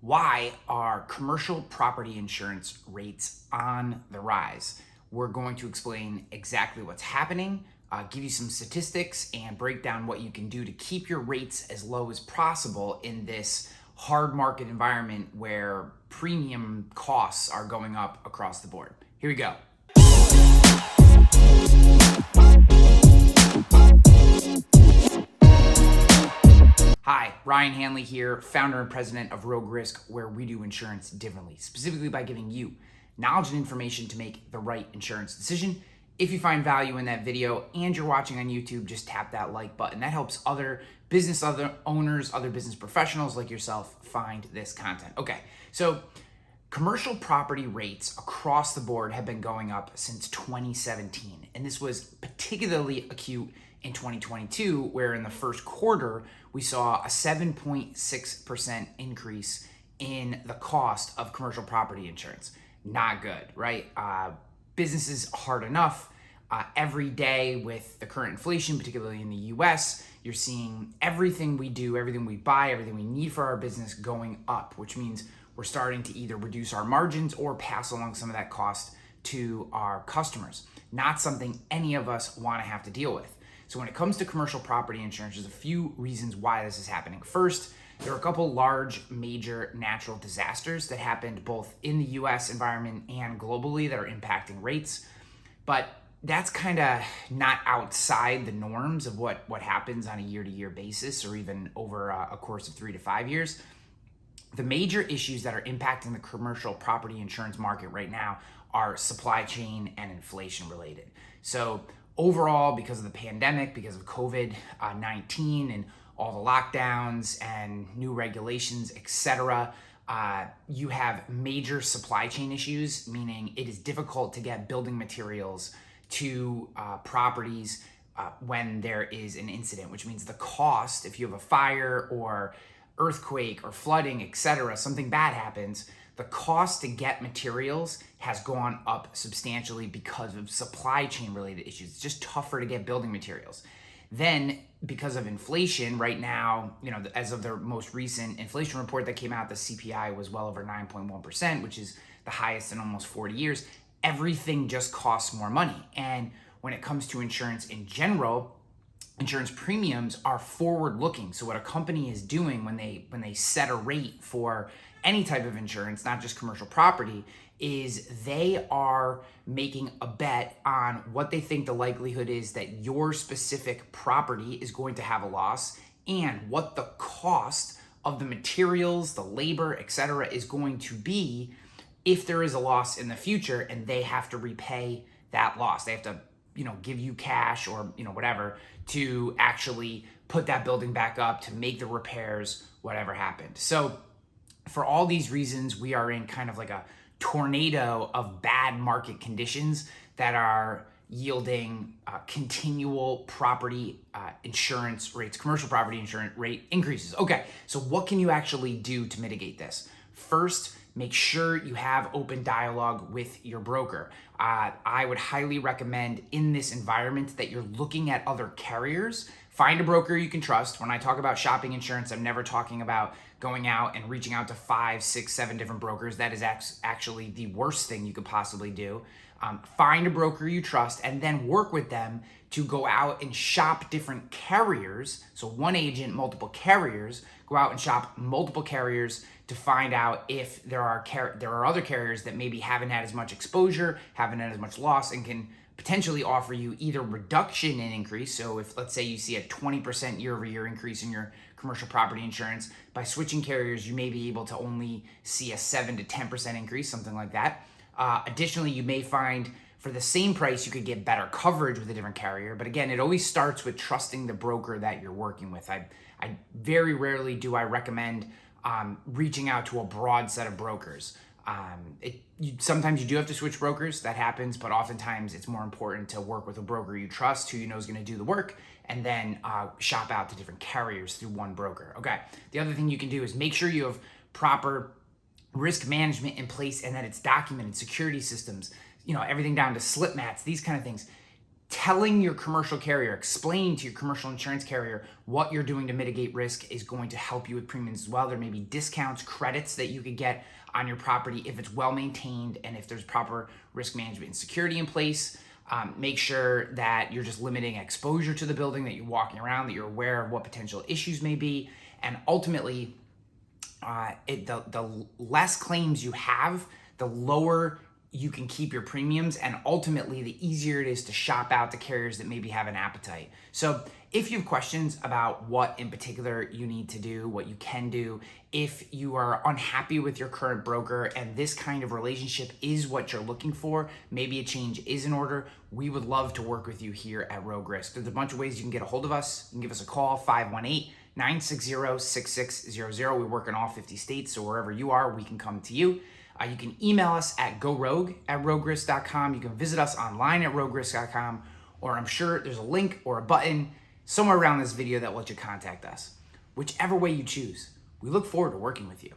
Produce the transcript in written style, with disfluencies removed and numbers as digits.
Why are commercial property insurance rates on the rise? We're going to explain exactly what's happening, give you some statistics, and break down what you can do to keep your rates as low as possible in this hard market environment where premium costs are going up across the board. Here we go. Hi, Ryan Hanley here, founder and president of Rogue Risk, where we do insurance differently, specifically by giving you knowledge and information to make the right insurance decision. If you find value in that video and you're watching on YouTube, just tap that like button. That helps other owners, other business professionals like yourself find this content. Okay, so commercial property rates across the board have been going up since 2017, and this was particularly acute in 2022, where in the first quarter, we saw a 7.6% increase in the cost of commercial property insurance. Not good, right? Business is hard enough. Every day with the current inflation, particularly in the US, you're seeing everything we do, everything we buy, everything we need for our business going up, which means we're starting to either reduce our margins or pass along some of that cost to our customers. Not something any of us want to have to deal with. So when it comes to commercial property insurance, there's a few reasons why this is happening. First, there are a couple large major natural disasters that happened both in the US environment and globally that are impacting rates. But that's kind of not outside the norms of what happens on a year-to-year basis or even over a course of 3 to 5 years. The major issues that are impacting the commercial property insurance market right now are supply chain and inflation related. So overall, because of the pandemic, because of COVID-19 and all the lockdowns and new regulations, etc., you have major supply chain issues, meaning it is difficult to get building materials to properties when there is an incident, which means the cost, if you have a fire or earthquake or flooding, etc., something bad happens, the cost to get materials has gone up substantially because of supply chain related issues. It's just tougher to get building materials. Then because of inflation right now, as of the most recent inflation report that came out, the CPI was well over 9.1%, which is the highest in almost 40 years. Everything just costs more money. And when it comes to insurance in general, insurance premiums are forward looking. So what a company is doing when they set a rate for any type of insurance, not just commercial property, is they are making a bet on what they think the likelihood is that your specific property is going to have a loss and what the cost of the materials, the labor, etc., is going to be if there is a loss in the future and they have to repay that loss. They have to, give you cash or, whatever to actually put that building back up, to make the repairs, whatever happened. So for all these reasons, we are in kind of like a tornado of bad market conditions that are yielding continual property insurance rates, commercial property insurance rate increases. Okay, so what can you actually do to mitigate this? First, make sure you have open dialogue with your broker. I would highly recommend in this environment that you're looking at other carriers. Find a broker you can trust. When I talk about shopping insurance, I'm never talking about going out and reaching out to 5, 6, 7 different brokers. That is actually the worst thing you could possibly do. Find a broker you trust and then work with them to go out and shop different carriers. So one agent, multiple carriers, go out and shop multiple carriers to find out if there are other carriers that maybe haven't had as much exposure, haven't had as much loss, and can potentially offer you either reduction in increase. So if, let's say, you see a 20% year-over-year increase in your commercial property insurance, by switching carriers, you may be able to only see a 7 to 10% increase, something like that. Additionally, you may find for the same price, you could get better coverage with a different carrier. But again, it always starts with trusting the broker that you're working with. I very rarely do I recommend reaching out to a broad set of brokers. Sometimes you do have to switch brokers, that happens, but oftentimes it's more important to work with a broker you trust, who you know is going to do the work, and then shop out to different carriers through one broker. Okay. The other thing you can do is make sure you have proper risk management in place and that it's documented, security systems, everything down to slip mats, these kind of things. telling your commercial carrier, explaining to your commercial insurance carrier what you're doing to mitigate risk is going to help you with premiums as well. There may be discounts, credits that you could get on your property if it's well maintained and if there's proper risk management and security in place. Make sure that you're just limiting exposure to the building, that you're walking around, that you're aware of what potential issues may be. And ultimately, the less claims you have, the lower you can keep your premiums, and ultimately the easier it is to shop out the carriers that maybe have an appetite. So if you have questions about what in particular you need to do, what you can do, if you are unhappy with your current broker and this kind of relationship is what you're looking for, maybe a change is in order, we would love to work with you here at Rogue Risk. There's a bunch of ways you can get a hold of us. You can give us a call, 518-960-6600. We work in all 50 states, so wherever you are, we can come to you. You can email us at gorogue@roguerisk.com. You can visit us online at roguerisk.com, or I'm sure there's a link or a button somewhere around this video that will let you contact us. Whichever way you choose, we look forward to working with you.